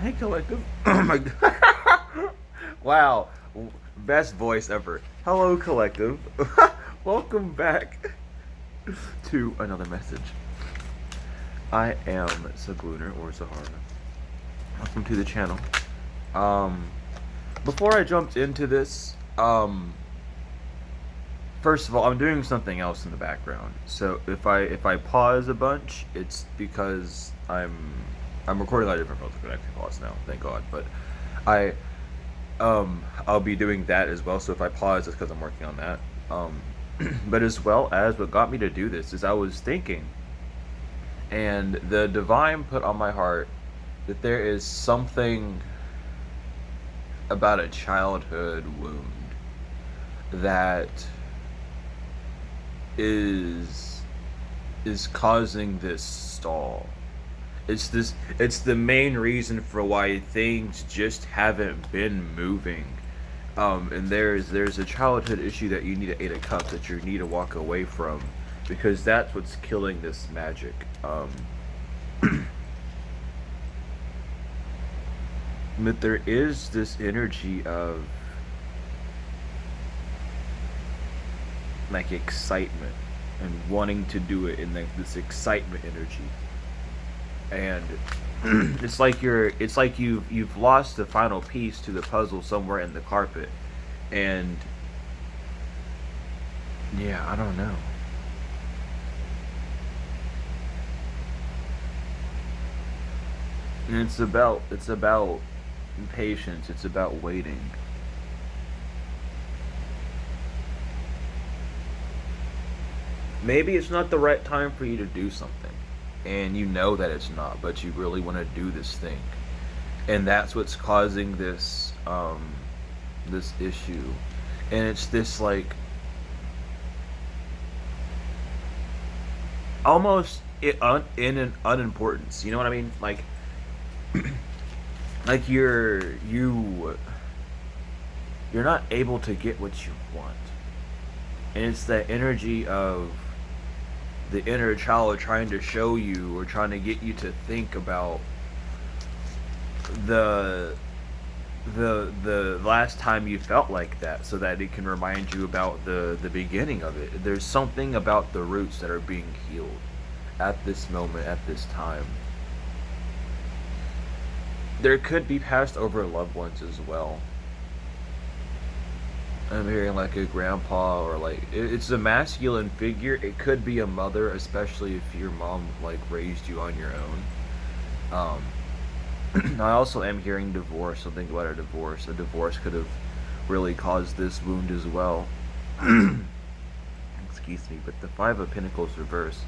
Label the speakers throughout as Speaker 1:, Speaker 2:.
Speaker 1: Hey, collective. Oh my god. Wow. Best voice ever. Hello, collective. Welcome back to another message. I am Sablunar or Sahara. Welcome to the channel. Um, Before I jumped into this, first of all, I'm doing something else in the background. So if I pause a bunch, it's because I'm recording on a different phone, so I can actually pause now. Thank God. But I I'll be doing that as well. So if I pause, it's because I'm working on that. But as well as what got me to do this is I was thinking, and the divine put on my heart that there is something about a childhood wound that is causing this stall. It's the main reason for why things just haven't been moving. And there's a childhood issue that you need to Eight of Cups that you need to walk away from, because that's what's killing this magic. But there is this energy of like excitement and wanting to do it, in like this excitement energy. And it's like you've lost the final piece to the puzzle somewhere in the carpet. And yeah, I don't know. And it's about patience, it's about waiting. Maybe it's not the right time for you to do something, and you know that it's not, but you really want to do this thing, and that's what's causing this issue. And it's this like almost in an unimportance, you know what I mean? Like you're not able to get what you want, and it's that energy of the inner child trying to show you, or trying to get you to think about the the last time you felt like that, so that it can remind you about the beginning of it. There's something about the roots that are being healed at this moment, at this time. There could be passed over loved ones as well. I'm hearing like a grandpa, or like it's a masculine figure. It could be a mother, especially if your mom like raised you on your own. I also am hearing divorce. So think about a divorce. A divorce could have really caused this wound as well. Excuse me, but the Five of Pentacles reverse.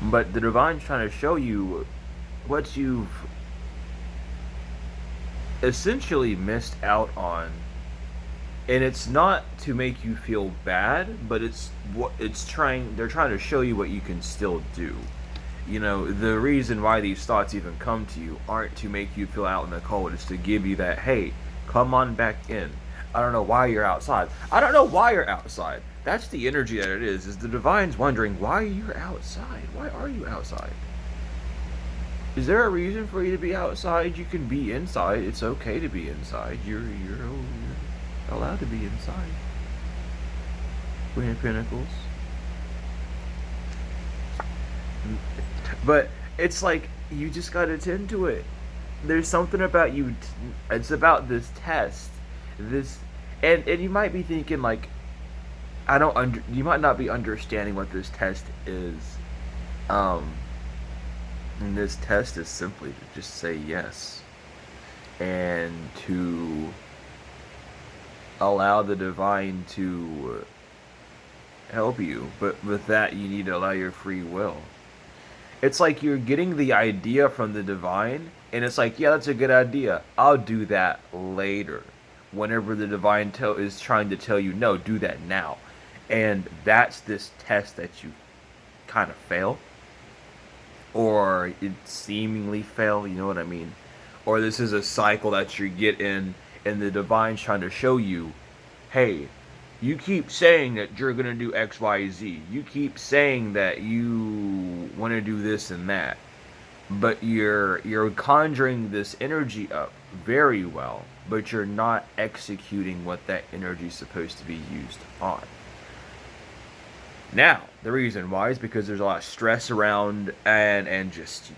Speaker 1: But the divine's trying to show you what you've essentially missed out on. And it's not to make you feel bad, but they're trying to show you what you can still do. You know, the reason why these thoughts even come to you aren't to make you feel out in the cold. It's to give you that, hey, come on back in. I don't know why you're outside. I don't know why you're outside. That's the energy that it is the divine's wondering why you're outside. Why are you outside? Is there a reason for you to be outside? You can be inside. It's okay to be inside. You're allowed to be inside. Queen of Pentacles. But it's like you just gotta tend to it. There's something about you. It's about this test. This, and you might be thinking like, you might not be understanding what this test is. And this test is simply to just say yes, and to allow the divine to help you. But with that, you need to allow your free will. It's like you're getting the idea from the divine, and it's like, yeah, that's a good idea. I'll do that later. Whenever the divine is trying to tell you, no, do that now. And that's this test that you kind of fail. Or it seemingly fail, you know what I mean? Or this is a cycle that you get in, and the divine's trying to show you, hey, you keep saying that you're going to do X, Y, Z. You keep saying that you want to do this and that. but you're conjuring this energy up very well, but you're not executing what that energy is supposed to be used on. Now, the reason why is because there's a lot of stress around, and just,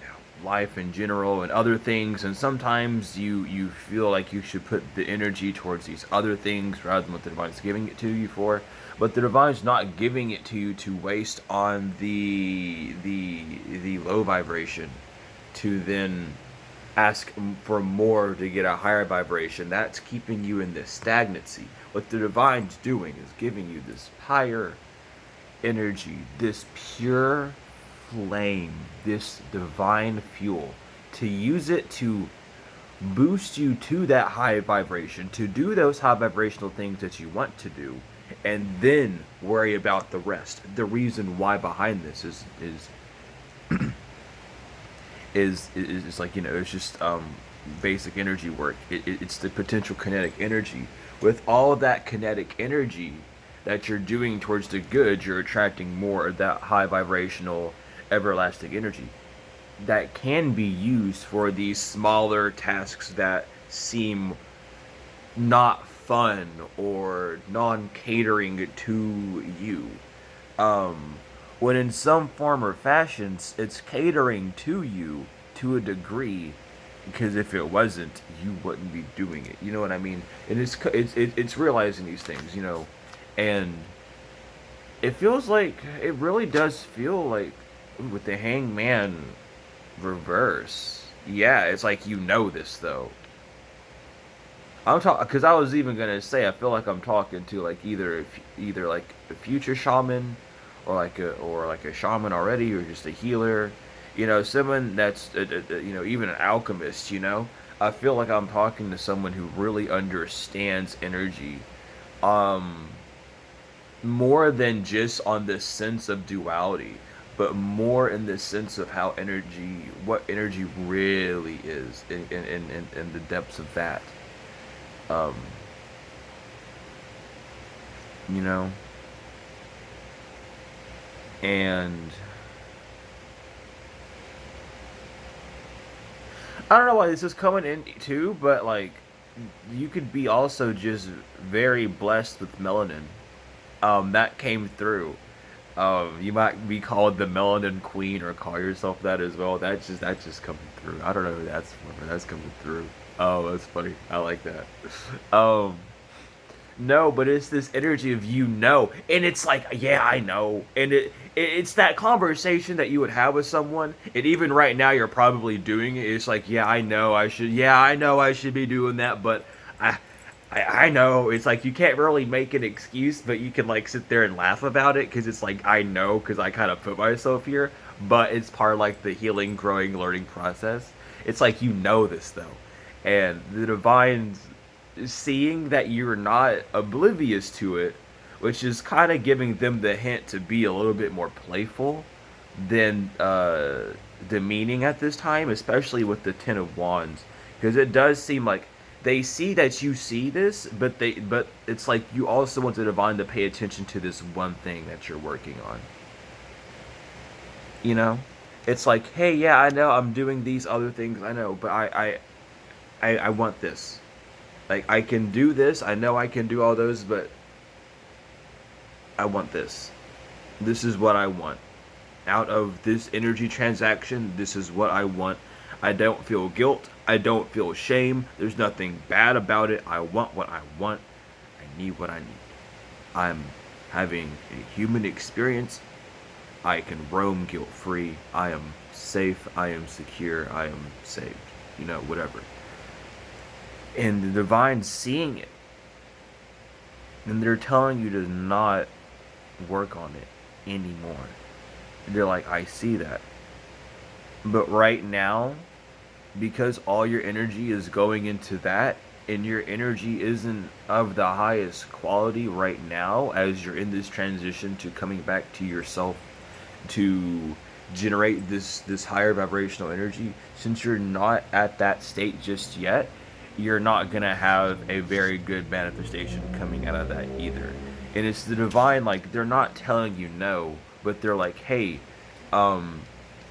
Speaker 1: life in general and other things, and sometimes you feel like you should put the energy towards these other things rather than what the divine's giving it to you for. But the divine's not giving it to you to waste on the low vibration, to then ask for more to get a higher vibration. That's keeping you in this stagnancy. What the divine's doing is giving you this higher energy, this pure flame, this divine fuel, to use it to boost you to that high vibration, to do those high vibrational things that you want to do, and then worry about the rest. The reason why behind this is like, it's just basic energy work. It's the potential kinetic energy. With all of that kinetic energy that you're doing towards the good, you're attracting more of that high vibrational, everlasting energy that can be used for these smaller tasks that seem not fun or non-catering to you. When in some form or fashion, it's catering to you to a degree, because if it wasn't, you wouldn't be doing it. You know what I mean? And it's realizing these things, and it feels like, it really does feel like, with the hangman reverse. Yeah, it's like, this though. I'm talking because I was even gonna say, I feel like I'm talking to like either like a future shaman, or like a shaman already, or just a healer, someone that's even an alchemist. I feel like I'm talking to someone who really understands energy, more than just on this sense of duality, but more in the sense of what energy really is, in the depths of that. Um, you know, and I don't know why this is coming in too, but like, you could be also just very blessed with melanin. That came through. You might be called the Melanin Queen, or call yourself that as well. That's just coming through. I don't know who that's for, but that's coming through. Oh, that's funny. I like that. Um, no, but it's this energy of, and it's like, yeah, I know, and it's that conversation that you would have with someone, and even right now you're probably doing it. It's like, yeah, I know I should, be doing that, but I I know it's like you can't really make an excuse, but you can like sit there and laugh about it because it's like, I know, because I kind of put myself here, but it's part of like the healing, growing, learning process. It's like, this though, and the divine's seeing that you're not oblivious to it, which is kind of giving them the hint to be a little bit more playful than demeaning at this time, especially with the Ten of Wands, because it does seem like they see that you see this, but it's like you also want the divine to pay attention to this one thing that you're working on. You know, it's like, hey, yeah, I know I'm doing these other things, I know, but I want this. Like, I can do this, I know I can do all those, but I want this. This is what I want. Out of this energy transaction, this is what I want. I don't feel guilt. I don't feel shame. There's nothing bad about it. I want what I want. I need what I need. I'm having a human experience. I can roam guilt free. I am safe. I am secure. I am saved. Whatever. And the divine's seeing it. And they're telling you to not work on it anymore. They're like, I see that. But right now, because all your energy is going into that, and your energy isn't of the highest quality right now, as you're in this transition to coming back to yourself to generate this higher vibrational energy, since you're not at that state just yet, you're not going to have a very good manifestation coming out of that either. And it's the divine, like, they're not telling you no, but they're like, hey,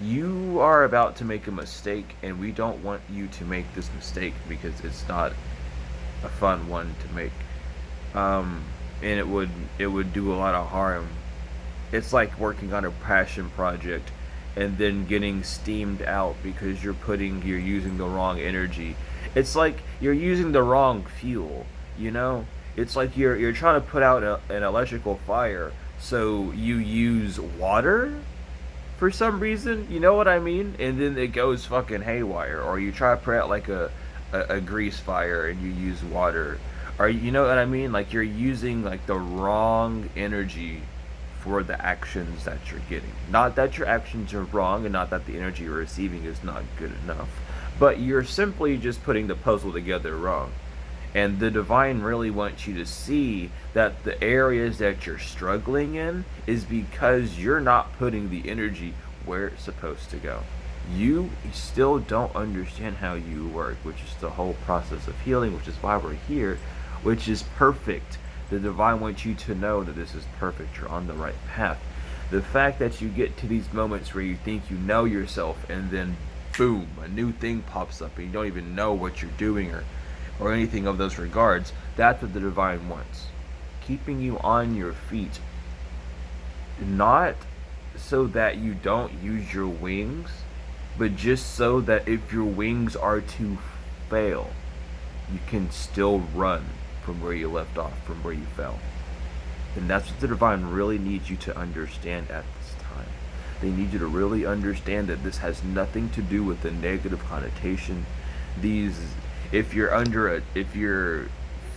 Speaker 1: You are about to make a mistake, and we don't want you to make this mistake because it's not a fun one to make. Um, and it would do a lot of harm. It's like working on a passion project and then getting steamed out because you're using the wrong energy. It's like you're using the wrong fuel, you know? It's like you're trying to put out an electrical fire, so you use water for some reason, you know what I mean? And then it goes fucking haywire. Or you try to put out like a grease fire and you use water. Or you know what I mean? Like you're using like the wrong energy for the actions that you're getting. Not that your actions are wrong and not that the energy you're receiving is not good enough. But you're simply just putting the puzzle together wrong. And the divine really wants you to see that the areas that you're struggling in is because you're not putting the energy where it's supposed to go. You still don't understand how you work, which is the whole process of healing, which is why we're here, which is perfect. The divine wants you to know that this is perfect. You're on the right path. The fact that you get to these moments where you think you know yourself and then boom, a new thing pops up and you don't even know what you're doing or anything of those regards, that's what the divine wants. Keeping you on your feet, not so that you don't use your wings, but just so that if your wings are to fail, you can still run from where you left off, from where you fell. And that's what the divine really needs you to understand at this time. They need you to really understand that this has nothing to do with the negative connotation. These if you're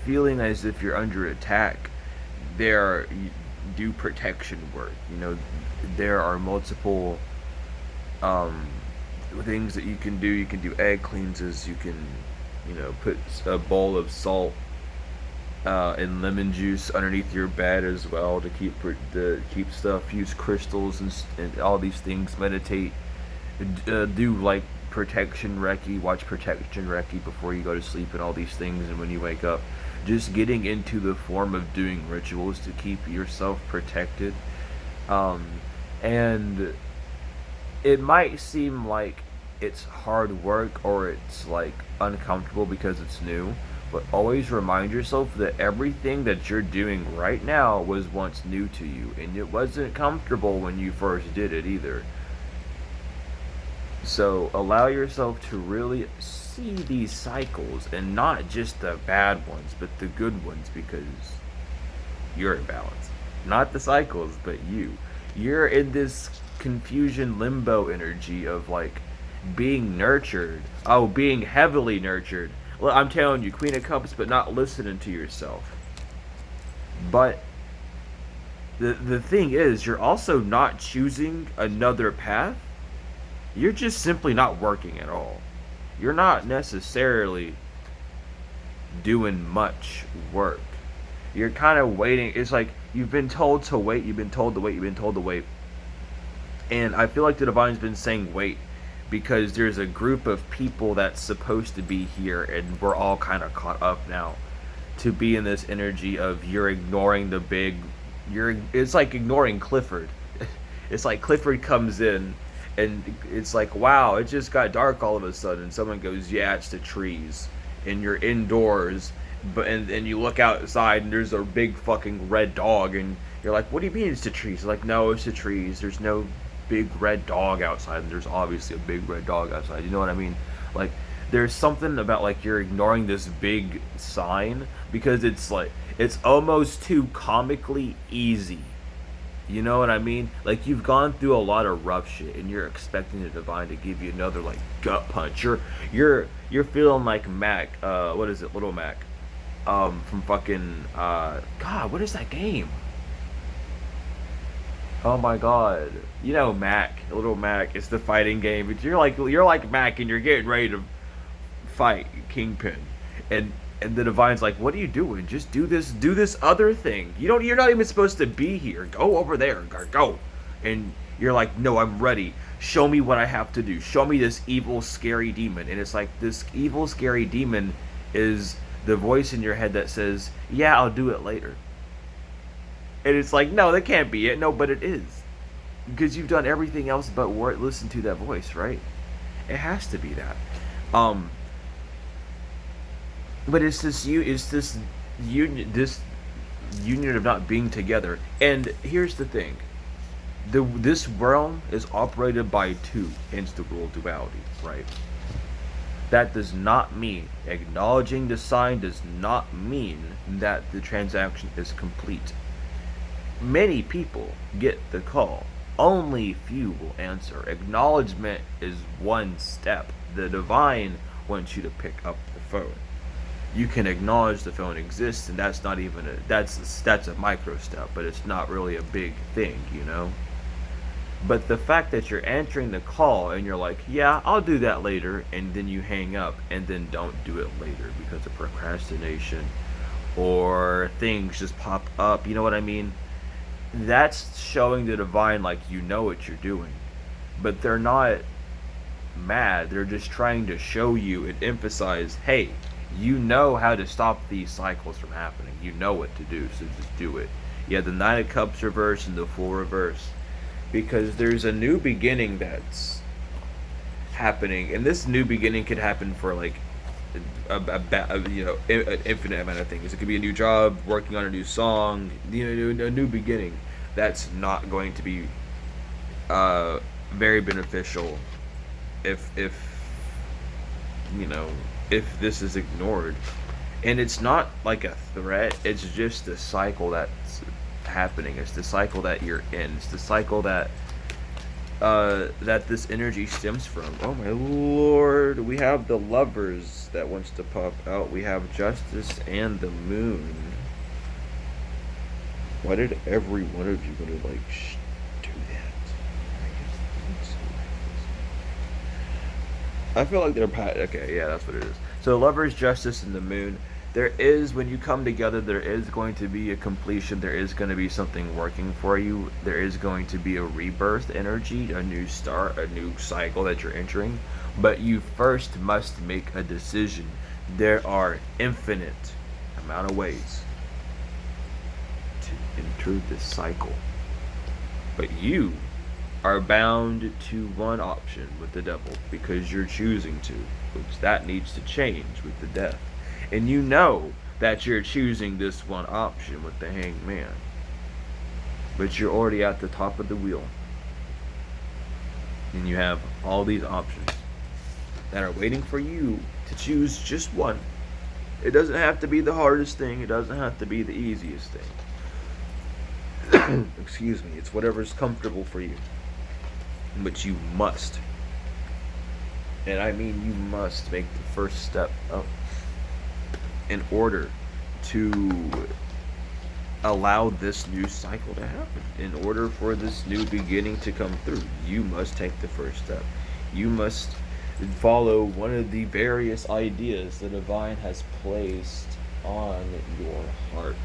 Speaker 1: feeling as if you're under attack, do protection work. You know, there are multiple things that you can do. You can do egg cleanses. You can, put a bowl of salt and lemon juice underneath your bed as well to keep stuff. Use crystals and all these things. Meditate. Do like protection Reiki, watch protection Reiki before you go to sleep and all these things, and when you wake up, just getting into the form of doing rituals to keep yourself protected. And it might seem like it's hard work or it's like uncomfortable because it's new, but always remind yourself that everything that you're doing right now was once new to you, and it wasn't comfortable when you first did it either. So allow yourself to really see these cycles and not just the bad ones, but the good ones, because you're in balance. Not the cycles, but you. You're in this confusion limbo energy of like being nurtured. Oh, being heavily nurtured. Well, I'm telling you, Queen of Cups, but not listening to yourself. But the thing is, you're also not choosing another path. You're just simply not working at all. You're not necessarily doing much work. You're kind of waiting. It's like you've been told to wait, you've been told to wait, you've been told to wait. And I feel like the divine's been saying wait because there's a group of people that's supposed to be here, and we're all kind of caught up now to be in this energy of you're ignoring it's like ignoring Clifford. It's like Clifford comes in and it's like, wow, it just got dark all of a sudden. Someone goes, yeah, it's the trees. And you're indoors, and you look outside and there's a big fucking red dog, and you're like, what do you mean it's the trees? They're like, no, it's the trees. There's no big red dog outside, and there's obviously a big red dog outside. You know what I mean? Like, there's something about like you're ignoring this big sign because it's like it's almost too comically easy. You know what I mean? Like, you've gone through a lot of rough shit, and you're expecting the divine to give you another like gut punch. You're feeling like Mac. What is it, Little Mac? From fucking God, what is that game? Oh my God, you know Mac, Little Mac. It's the fighting game. But you're like Mac, and you're getting ready to fight Kingpin, and the divine's like, what are you doing? Just do this other thing. You're not even supposed to be here. Go over there. Go. And you're like, no, I'm ready. Show me what I have to do. Show me this evil, scary demon. And it's like this evil, scary demon is the voice in your head that says, yeah, I'll do it later. And it's like, no, that can't be it. No, but it is. because you've done everything else but listen to that voice, right? It has to be that. Um, but this union of not being together. And here's the thing: this realm is operated by two, hence the rule of duality, right? That does not mean acknowledging the sign does not mean that the transaction is complete. Many people get the call. Only few will answer. Acknowledgement is one step. The divine wants you to pick up the phone. You can acknowledge the phone exists, and that's not even that's a micro step, but it's not really a big thing, you know. But the fact that you're answering the call and you're like, yeah, I'll do that later, and then you hang up and then don't do it later because of procrastination or things just pop up, you know what I mean? That's showing the divine like you know what you're doing. But they're not mad, they're just trying to show you and emphasize, hey, you know how to stop these cycles from happening. You know what to do, so just do it. Yeah, the Nine of Cups reverse and the Fool reverse, because there's a new beginning that's happening, and this new beginning could happen for like an infinite amount of things. It could be a new job, working on a new song, a new beginning. That's not going to be very beneficial if if this is ignored. And it's not like a threat. It's just a cycle that's happening. It's the cycle that you're in. It's the cycle that that this energy stems from. Oh my lord, we have the Lovers that wants to pop out. We have Justice and the Moon. Why did every one of you want to do that? I feel like they're okay. Yeah, that's what it is. So Lovers, Justice, and the Moon. There is, when you come together, there is going to be a completion. There is going to be something working for you. There is going to be a rebirth energy, a new start, a new cycle that you're entering. But you first must make a decision. There are infinite amount of ways to enter this cycle. But you are bound to one option with the devil because you're choosing to, which that needs to change with the death. And you know that you're choosing this one option with the Hanged Man. But you're already at the top of the wheel. And you have all these options that are waiting for you to choose just one. It doesn't have to be the hardest thing. It doesn't have to be the easiest thing. Excuse me. It's whatever's comfortable for you. But you must. And I mean you must make the first step up. In order to allow this new cycle to happen, in order for this new beginning to come through, you must take the first step. You must follow one of the various ideas the divine has placed on your heart.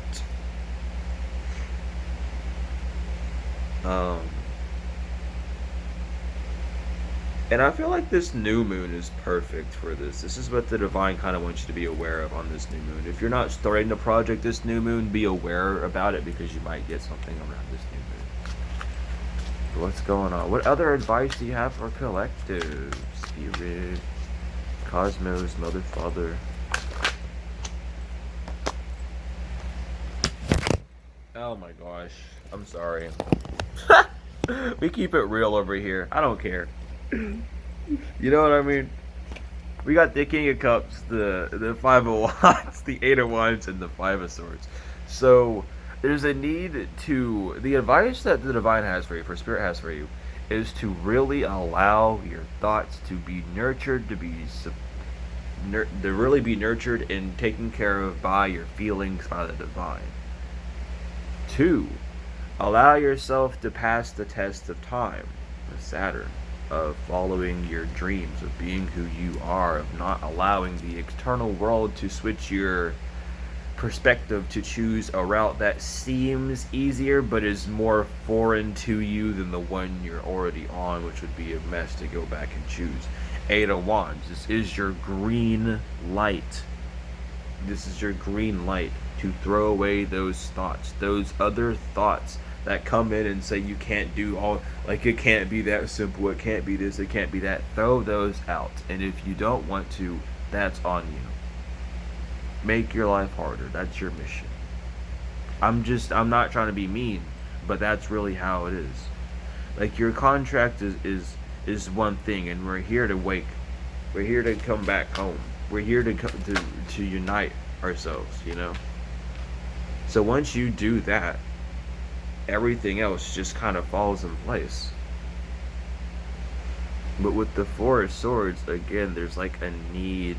Speaker 1: And I feel like this new moon is perfect for this. This is what the divine kind of wants you to be aware of on this new moon. If you're not starting a project this new moon, be aware about it because you might get something around this new moon. What's going on? What other advice do you have for collective? Spirit, Cosmos, Mother, Father. Oh my gosh. I'm sorry. We keep it real over here. I don't care. You know what I mean? We got the King of Cups, the Five of Wands, the Eight of Wands, and the Five of Swords. So there's a need to, the advice that the divine has for you, for Spirit has for you, is to really allow your thoughts to be nurtured, to really be nurtured and taken care of by your feelings by the divine. 2, allow yourself to pass the test of time, with Saturn, of following your dreams, of being who you are, of not allowing the external world to switch your perspective to choose a route that seems easier but is more foreign to you than the one you're already on, which would be a mess to go back and choose. Eight of Wands, this is your green light. This is your green light to throw away those thoughts, those other thoughts that come in and say you can't do all, like it can't be that simple, it can't be this, it can't be that. Throw those out. And if you don't want to, that's on you. Make your life harder. That's your mission. I'm not trying to be mean, but that's really how it is. Like your contract is one thing, and we're here to wake. We're here to come back home. We're here to unite ourselves, you know? So once you do that, everything else just kind of falls in place. But with the Four of Swords, again, there's like a need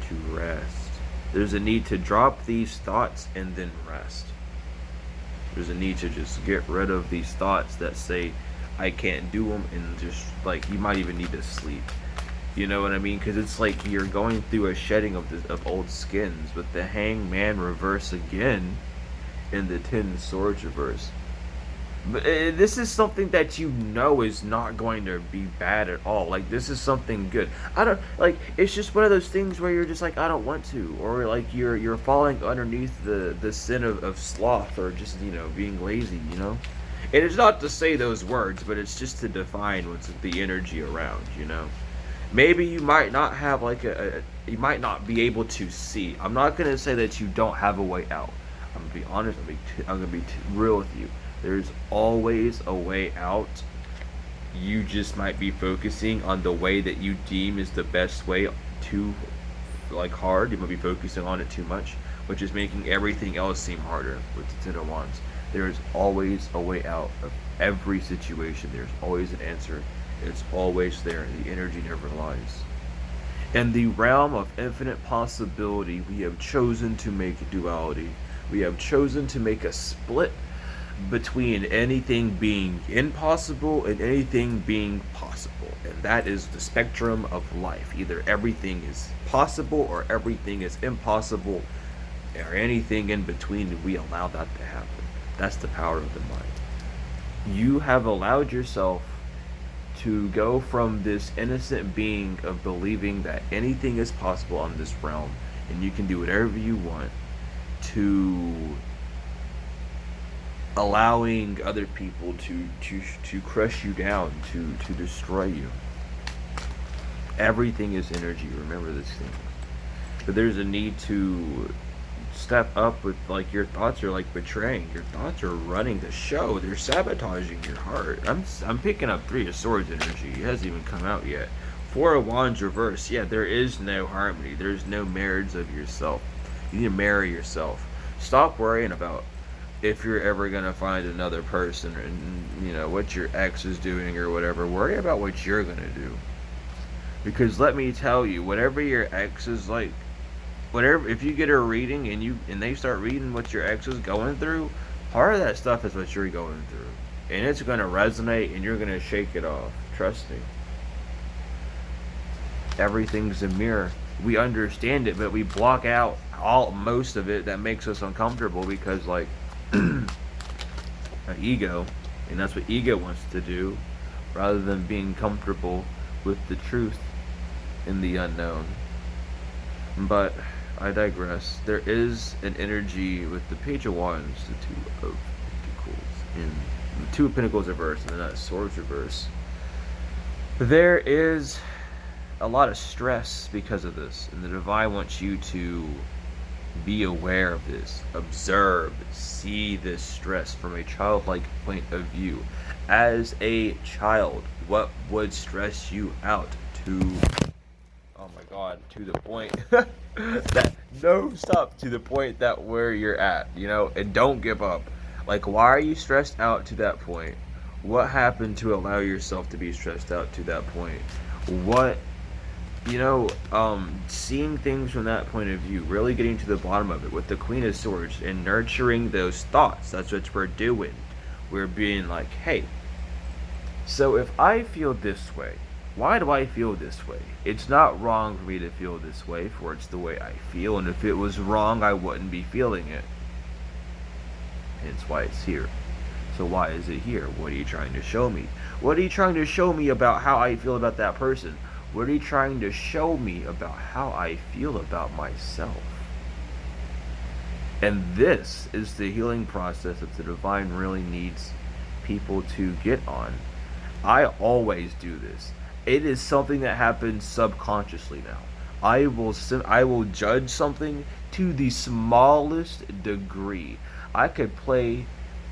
Speaker 1: to rest. There's a need to drop these thoughts and then rest. There's a need to just get rid of these thoughts that say, I can't do them, and just like, you might even need to sleep. You know what I mean? Because it's like you're going through a shedding of old skins. With the Hangman reverse again, and the Ten Swords reverse. But this is something that you know is not going to be bad at all. Like, this is something good. I don't, like, it's just one of those things where you're just like, I don't want to. Or like you're falling underneath the sin of sloth, or just, you know, being lazy, you know? And it's not to say those words, but it's just to define what's the energy around, you know? Maybe you might not have like you might not be able to see. I'm not going to say that you don't have a way out. I'm going to be honest, I'm going to be real with you. There's always a way out. You just might be focusing on the way that you deem is the best way, too, like, hard. You might be focusing on it too much, which is making everything else seem harder with the Ten of Wands. There's always a way out of every situation. There's always an answer. It's always there. The energy never lies. In the realm of infinite possibility, we have chosen to make a duality. We have chosen to make a split between anything being impossible and anything being possible. And that is the spectrum of life. Either everything is possible or everything is impossible, or anything in between, and we allow that to happen. That's the power of the mind. You have allowed yourself to go from this innocent being of believing that anything is possible on this realm and you can do whatever you want, to allowing other people to crush you down, to destroy you. Everything is energy. Remember this thing. But there's a need to step up with, like, your thoughts are like betraying. Your thoughts are running the show. They're sabotaging your heart. I'm picking up Three of Swords energy. It hasn't even come out yet. Four of Wands reverse. Yeah, there is no harmony. There's no marriage of yourself. You need to marry yourself. Stop worrying about if you're ever gonna find another person, and you know what your ex is doing or whatever. Worry about what you're gonna do. Because let me tell you, whatever your ex is like, whatever, if you get a reading and they start reading what your ex is going through, part of that stuff is what you're going through, and it's gonna resonate, and you're gonna shake it off. Trust me. Everything's a mirror. We understand it, but we block out most of it that makes us uncomfortable, because, like, an ego, and that's what ego wants to do, rather than being comfortable with the truth in the unknown. But I digress. There is an energy with the Page of Wands, the Two of Pentacles, and the Two of Pentacles reverse, and then that Swords reverse. There is a lot of stress because of this, and the Divine wants you to be aware of this, observe, see this stress from a childlike point of view. As a child, what would stress you out to, oh my god, to the point that, no, stop, to the point that where you're at, you know, and don't give up. Like, why are you stressed out to that point? What happened to allow yourself to be stressed out to that point? What, you know, seeing things from that point of view, really getting to the bottom of it with the Queen of Swords and nurturing those thoughts. That's what we're doing. We're being like, hey, so if I feel this way, why do I feel this way? It's not wrong for me to feel this way, for it's the way I feel, and if it was wrong, I wouldn't be feeling it. Hence why it's here. So why is it here? What are you trying to show me? What are you trying to show me about how I feel about that person? What are you trying to show me about how I feel about myself? And this is the healing process that the divine really needs people to get on. I always do this. It is something that happens subconsciously now. I will judge something to the smallest degree. I could play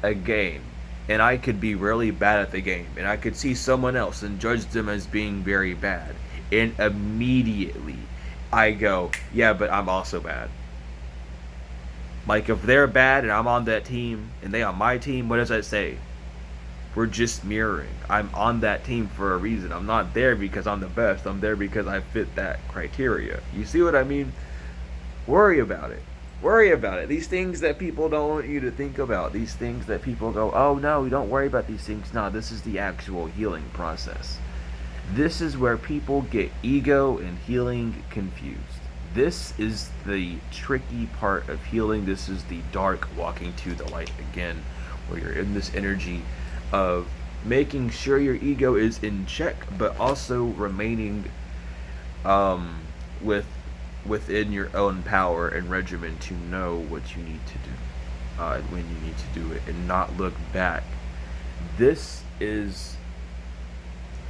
Speaker 1: a game and I could be really bad at the game and I could see someone else and judge them as being very bad, and immediately I go, yeah, but I'm also bad. Like, if they're bad and I'm on that team and they on my team, what does that say? We're just mirroring. I'm on that team for a reason. I'm not there because I'm the best. I'm there because I fit that criteria. You see what I mean? Worry about it. Worry about it. These things that people don't want you to think about. These things that people go, oh no, don't worry about these things. No, this is the actual healing process. This is where people get ego and healing confused. This is the tricky part of healing. This is the dark walking to the light again, where you're in this energy of making sure your ego is in check, but also remaining with within your own power and regimen to know what you need to do, when you need to do it, and not look back. This is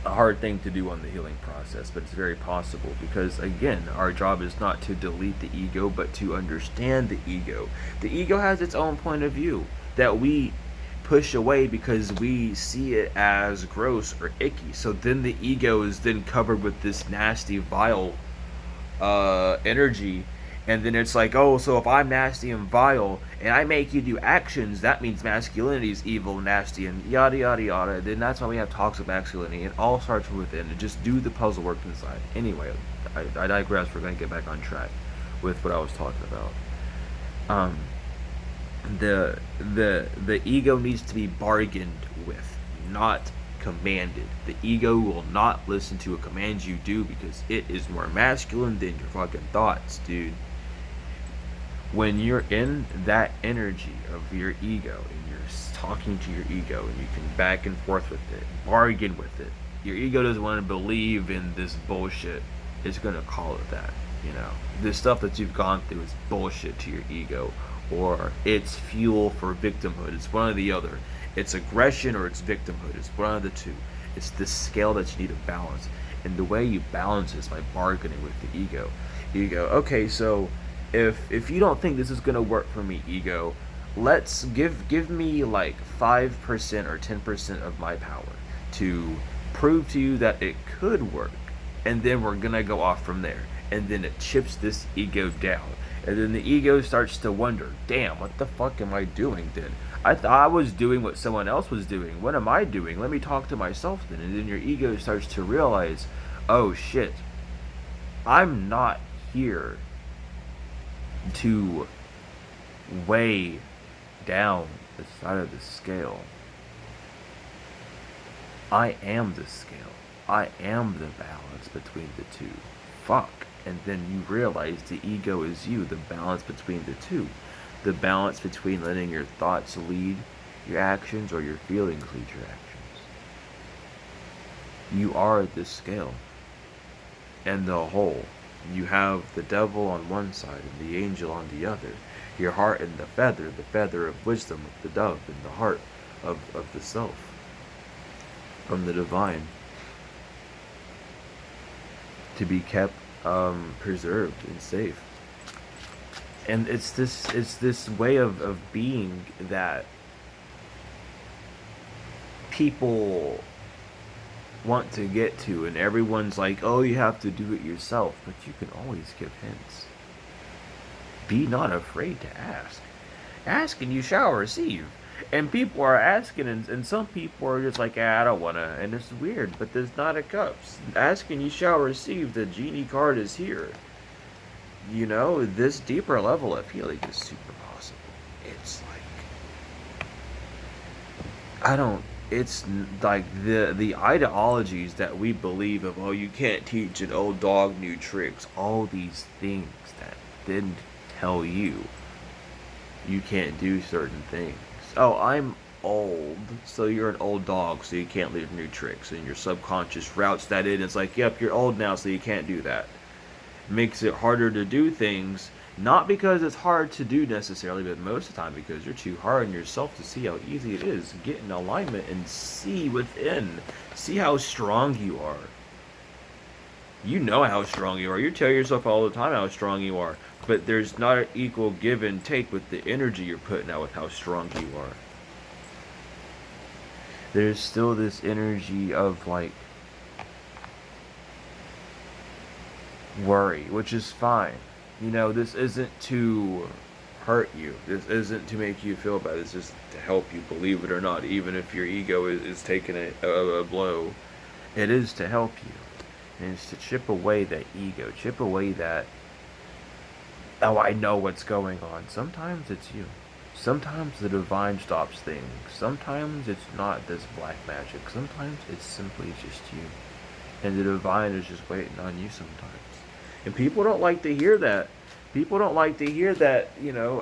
Speaker 1: a hard thing to do on the healing process, but it's very possible because, again, our job is not to delete the ego, but to understand the ego. The ego has its own point of view that we push away because we see it as gross or icky. So then the ego is then covered with this nasty, vile energy, and then it's like, oh, so if I'm nasty and vile and I make you do actions, that means masculinity is evil, nasty, and yada yada yada. Then that's why we have toxic masculinity. It all starts from within. And just do the puzzle work inside. Anyway, I digress. We're going to get back on track with what I was talking about. The ego needs to be bargained with, not commanded. The ego will not listen to a command you do because it is more masculine than your fucking thoughts, dude. When you're in that energy of your ego and you're talking to your ego and you can back and forth with it, bargain with it. Your ego doesn't want to believe in this bullshit. It's going to call it that, you know. This stuff that you've gone through is bullshit to your ego, or it's fuel for victimhood. It's one or the other. It's aggression or it's victimhood. It's one of the two. It's this scale that you need to balance. And the way you balance is by bargaining with the ego. You go, okay, so if you don't think this is gonna work for me, ego, let's give me like 5% or 10% of my power to prove to you that it could work, and then we're gonna go off from there. And then it chips this ego down, and then the ego starts to wonder, damn, what the fuck am I doing then? I thought I was doing what someone else was doing. What am I doing? Let me talk to myself then. And then your ego starts to realize, oh shit, I'm not here to weigh down the side of the scale. I am the scale. I am the balance between the two. Fuck. And then you realize the ego is you, the balance between the two. The balance between letting your thoughts lead your actions or your feelings lead your actions. You are this scale and the whole. You have the devil on one side and the angel on the other. Your heart and the feather of wisdom of the dove, and the heart of the self from the divine, to be kept preserved and safe. And it's this way of being that people want to get to, and everyone's like, oh, you have to do it yourself, but you can always give hints. Be not afraid to ask. Ask and you shall receive. And people are asking, and some people are just like, I don't wanna, and it's weird, but there's not a cups. Ask and you shall receive. The genie card is here. You know, this deeper level of healing is super possible. It's like, it's like the ideologies that we believe of, oh, you can't teach an old dog new tricks. All these things that didn't tell you can't do certain things. Oh, I'm old, so you're an old dog, so you can't learn new tricks. And your subconscious routes that in. It's like, yep, you're old now, so you can't do that. Makes it harder to do things Not because it's hard to do necessarily, but most of the time because you're too hard on yourself to see how easy it is. Get in alignment and see within. See how strong you are. You know how strong you are. You tell yourself all the time how strong you are. But there's not an equal give and take with the energy you're putting out with how strong you are. There's still this energy of like worry, which is fine. This isn't to hurt you. This isn't to make you feel bad. It's just to help you, believe it or not. Even if your ego is taking a blow, it is to help you. And it's to chip away that ego, chip away that, oh, I know what's going on. Sometimes it's you. Sometimes the divine stops things. Sometimes it's not this black magic. Sometimes it's simply just you. And the divine is just waiting on you sometimes. And people don't like to hear that. People don't like to hear that,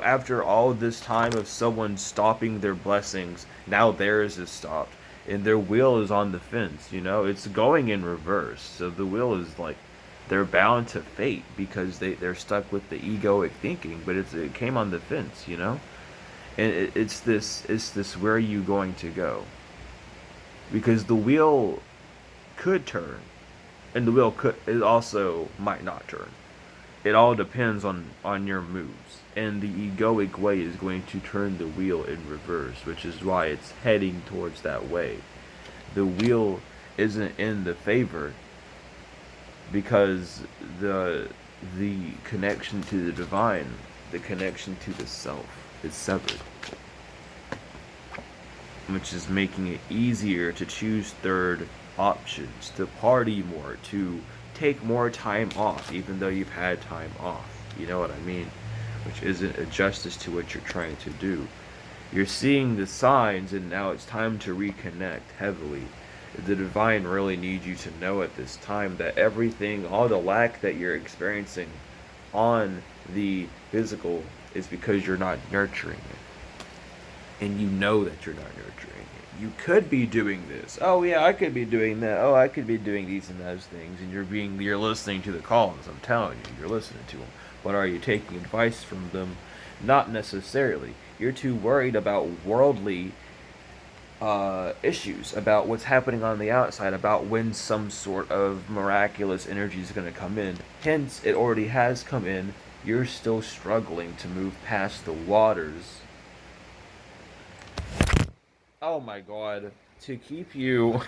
Speaker 1: after all this time of someone stopping their blessings, now theirs is stopped. And their wheel is on the fence, It's going in reverse. So the wheel is like, they're bound to fate because they're stuck with the egoic thinking. But it came on the fence, And it's this, where are you going to go? Because the wheel could turn. And the wheel it also might not turn. It all depends on your moves. And the egoic way is going to turn the wheel in reverse, which is why it's heading towards that way. The wheel isn't in the favor because the connection to the divine, the connection to the self is severed. Which is making it easier to choose third options, to party more, to take more time off, even though you've had time off. You know what I mean? Which isn't a justice to what you're trying to do. You're seeing the signs, and now it's time to reconnect heavily. The divine really needs you to know at this time that everything, all the lack that you're experiencing on the physical is because you're not nurturing it. And you know that you're not nurturing it. You could be doing this. Oh yeah, I could be doing that. Oh, I could be doing these and those things. And you're listening to the calls. I'm telling you, you're listening to them. But are you taking advice from them? Not necessarily. You're too worried about worldly issues, about what's happening on the outside, about when some sort of miraculous energy is going to come in. Hence, it already has come in. You're still struggling to move past the waters. Oh my god. To keep you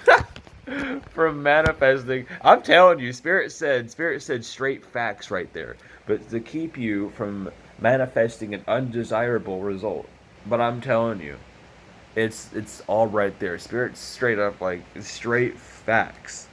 Speaker 1: from manifesting. I'm telling you, Spirit said straight facts right there. But to keep you from manifesting an undesirable result. But I'm telling you, it's all right there. Spirit's straight up like straight facts.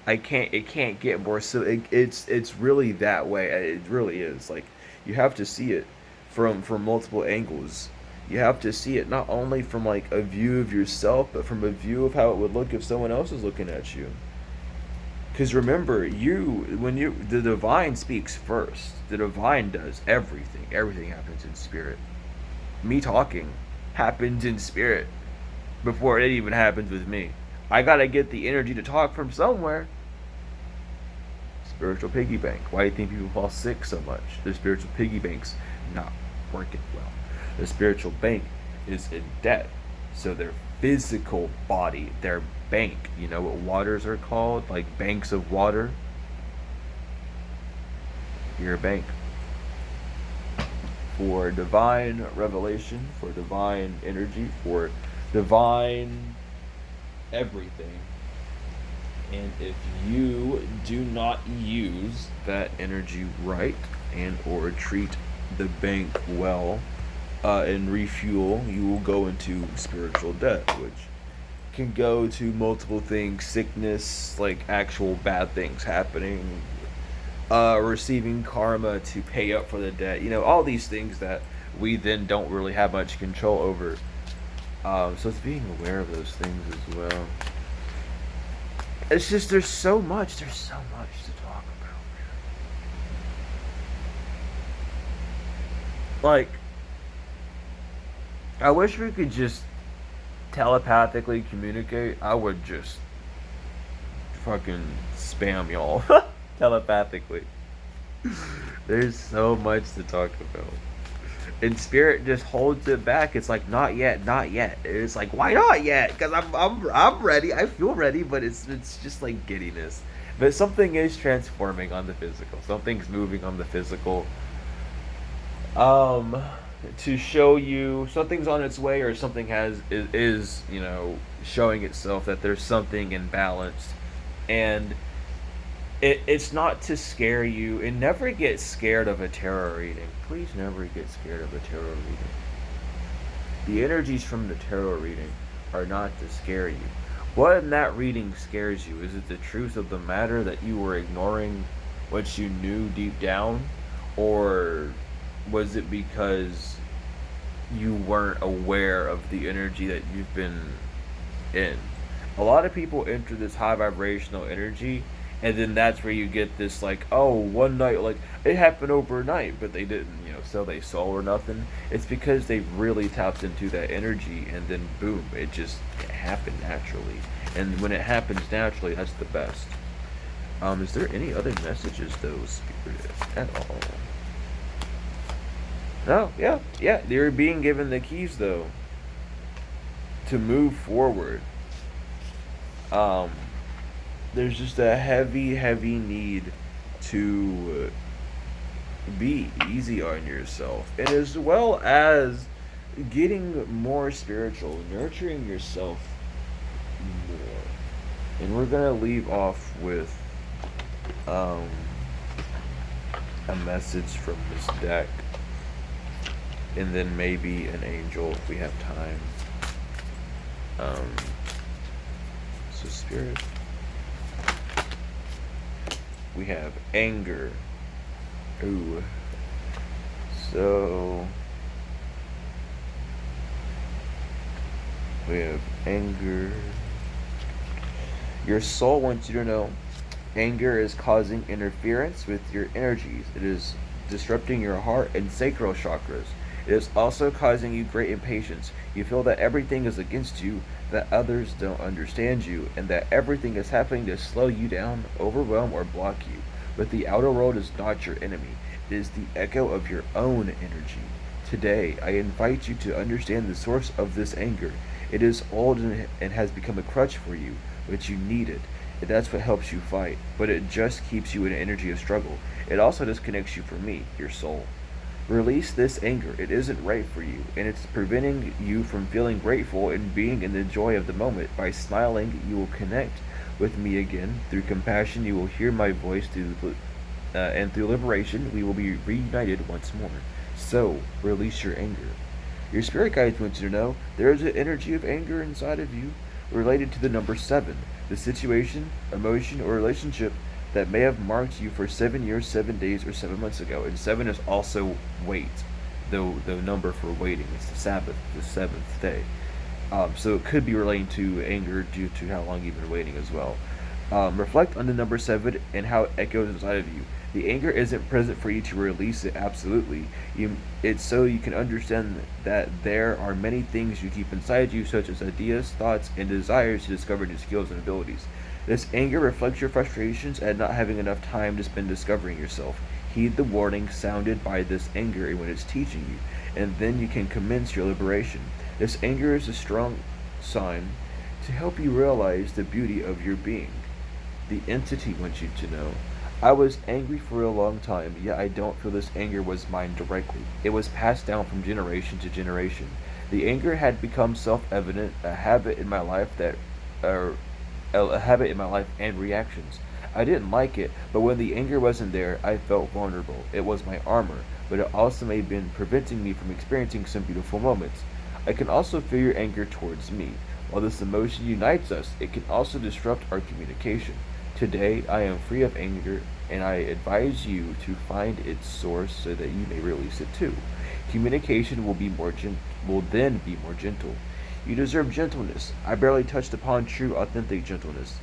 Speaker 1: It can't get more, so it's really that way. It really is. Like, you have to see it from multiple angles. You have to see it not only from like a view of yourself, but from a view of how it would look if someone else is looking at you. Because remember, the divine speaks first. The divine does everything. Everything happens in spirit. Me talking happens in spirit before it even happens with me. I gotta get the energy to talk from somewhere. Spiritual piggy bank. Why do you think people fall sick so much? Their spiritual piggy bank's not working well. The spiritual bank is in debt. So their physical body, their bank, you know what waters are called? Like banks of water. You're a bank. For divine revelation, for divine energy, for divine everything. And if you do not use that energy right and or treat the bank well, and refuel, you will go into spiritual debt, which can go to multiple things: sickness, like actual bad things happening, receiving karma to pay up for the debt, all these things that we then don't really have much control over. So it's being aware of those things as well. It's just there's so much to talk about. Like, I wish we could just telepathically communicate. I would just fucking spam y'all telepathically. There's so much to talk about. And spirit just holds it back. It's like not yet, not yet. It's like why not yet? Because I'm ready. I feel ready, but it's just like giddiness. But something is transforming on the physical. Something's moving on the physical. Um, to show you something's on its way, or something is showing itself that there's something imbalanced, and it's not to scare you. And never get scared of a tarot reading. Please never get scared of a tarot reading. The energies from the tarot reading are not to scare you. What in that reading scares you? Is it the truth of the matter that you were ignoring what you knew deep down? Or was it because you weren't aware of the energy that you've been in? A lot of people enter this high vibrational energy, and then that's where you get this like, oh, one night, like it happened overnight, but they didn't, sell their soul or nothing. It's because they really tapped into that energy, and then boom, it happened naturally. And when it happens naturally, that's the best. Is there any other messages though, Spirit, at all? No, yeah, they're being given the keys though to move forward. Um, there's just a heavy, heavy need to be easy on yourself, and as well as getting more spiritual, nurturing yourself more. And we're gonna leave off with um, a message from this deck, and then maybe an angel if we have time. Um, so Spirit, we have anger. Ooh. So we have anger. Your soul wants you to know anger is causing interference with your energies. It is disrupting your heart and sacral chakras. It is also causing you great impatience. You feel that everything is against you, that others don't understand you, and that everything is happening to slow you down, overwhelm, or block you. But the outer world is not your enemy. It is the echo of your own energy. Today, I invite you to understand the source of this anger. It is old and has become a crutch for you, but you need it. And that's what helps you fight, but it just keeps you in an energy of struggle. It also disconnects you from me, your soul. Release this anger. It isn't right for you, and it's preventing you from feeling grateful and being in the joy of the moment. By smiling, you will connect with me again. Through compassion, you will hear my voice, and through liberation, we will be reunited once more. So, release your anger. Your spirit guides want you to know there is an energy of anger inside of you related to the number 7, the situation, emotion, or relationship that may have marked you for 7 years, 7 days, or 7 months ago. And 7 is also wait, though the number for waiting. It's the Sabbath, the 7th day. So it could be relating to anger due to how long you've been waiting as well. Reflect on the number 7 and how it echoes inside of you. The anger isn't present for you to release it absolutely. It's so you can understand that there are many things you keep inside you, such as ideas, thoughts, and desires to discover new skills and abilities. This anger reflects your frustrations at not having enough time to spend discovering yourself. Heed the warning sounded by this anger when it's teaching you, and then you can commence your liberation. This anger is a strong sign to help you realize the beauty of your being. The entity wants you to know. I was angry for a long time, yet I don't feel this anger was mine directly. It was passed down from generation to generation. The anger had become self-evident, uh, a habit in my life and reactions. I didn't like it, but when the anger wasn't there, I felt vulnerable. It was my armor, but it also may have been preventing me from experiencing some beautiful moments. I can also feel your anger towards me. While this emotion unites us, it can also disrupt our communication. Today, I am free of anger, and I advise you to find its source so that you may release it too. Communication will then be more gentle. You deserve gentleness. I barely touched upon true, authentic gentleness.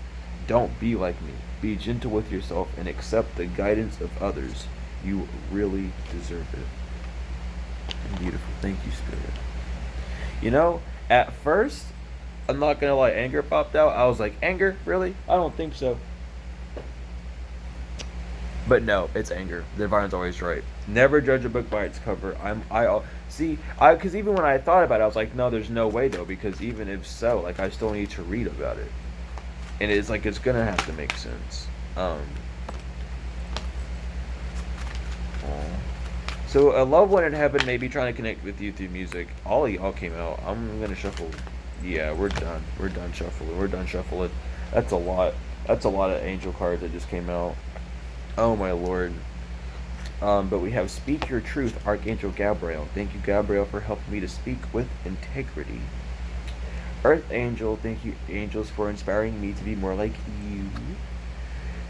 Speaker 1: Don't be like me. Be gentle with yourself and accept the guidance of others. You really deserve it. Beautiful. Thank you, Spirit. At first, I'm not gonna lie, anger popped out. I was like, anger? Really? I don't think so. But no, it's anger. The Divine's always right. Never judge a book by its cover. See, I because even when I thought about it, I was like, no, there's no way though, because even if so, like I still need to read about it, and it's like it's gonna have to make sense. Um, so a loved one in heaven may be trying to connect with you through music. All of y'all came out. I'm gonna shuffle. Yeah, we're done. We're done shuffling. We're done shuffling. That's a lot. That's a lot of angel cards that just came out. Oh my lord. But we have Speak Your Truth, Archangel Gabriel. Thank you, Gabriel, for helping me to speak with integrity. Earth Angel, thank you, angels, for inspiring me to be more like you.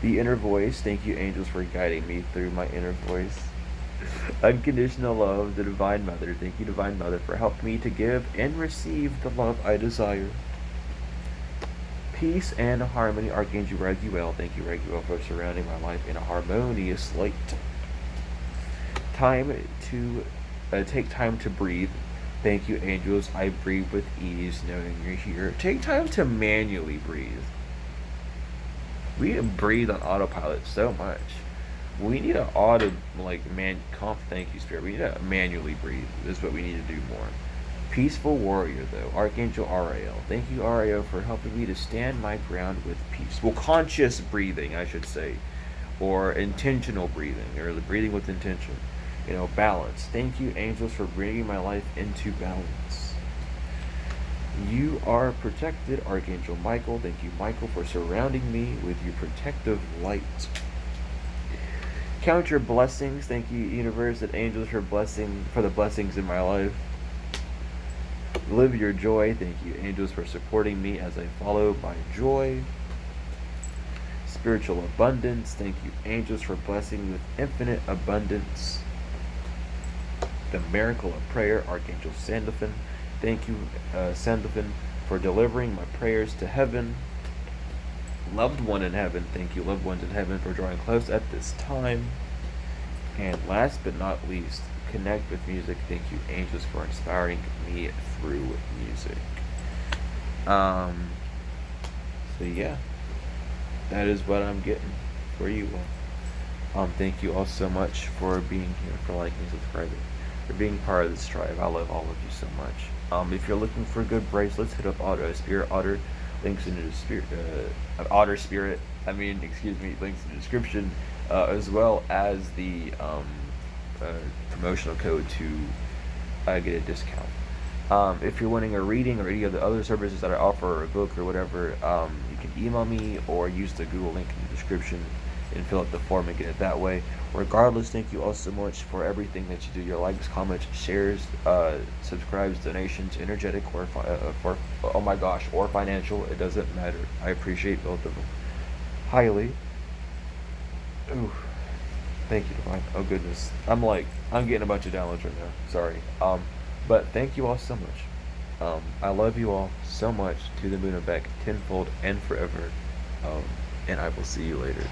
Speaker 1: The Inner Voice, thank you, angels, for guiding me through my inner voice. Unconditional Love, the Divine Mother, thank you, Divine Mother, for helping me to give and receive the love I desire. Peace and Harmony, Archangel Raguel, thank you, Raguel, for surrounding my life in a harmonious light. Take time to breathe. Thank you, angels. I breathe with ease, knowing you're here. Take time to manually breathe. We breathe on autopilot so much. We need an thank you, Spirit. We need to manually breathe. This is what we need to do more. Peaceful Warrior, though. Archangel Ariel. Thank you, Ariel, for helping me to stand my ground with peace. Well, conscious breathing, I should say. Or intentional breathing, or breathing with intention. Balance. Thank you, angels, for bringing my life into balance. You are protected, Archangel Michael. Thank you, Michael, for surrounding me with your protective light. Count your blessings. Thank you, universe and angels, for the blessings in my life. Live your joy. Thank you, angels, for supporting me as I follow my joy. Spiritual abundance. Thank you, angels, for blessing me with infinite abundance. The miracle of prayer, Archangel Sandalphon. Thank you, Sandalphon, for delivering my prayers to heaven. Loved one in heaven. Thank you, loved ones in heaven, for drawing close at this time. And last but not least, connect with music. Thank you, angels, for inspiring me through music. So yeah, that is what I'm getting for you all. Thank you all so much for being here, for liking, subscribing, for being part of this tribe. I love all of you so much. If you're looking for good bracelets, hit up Spirit Otter. Links in the spirit, Otter Spirit. Links in the description, as well as the promotional code to get a discount. If you're wanting a reading or any of the other services that I offer, or a book or whatever, you can email me or use the Google link in the description and fill out the form and get it that way. Regardless, thank you all so much for everything that you do. Your likes, comments, shares, subscribes, donations, energetic or or financial. It doesn't matter. I appreciate both of them highly. Ooh, thank you, Divine. Oh goodness, I'm getting a bunch of downloads right now. Sorry. But thank you all so much. I love you all so much, to the moon and back, tenfold and forever. And I will see you later.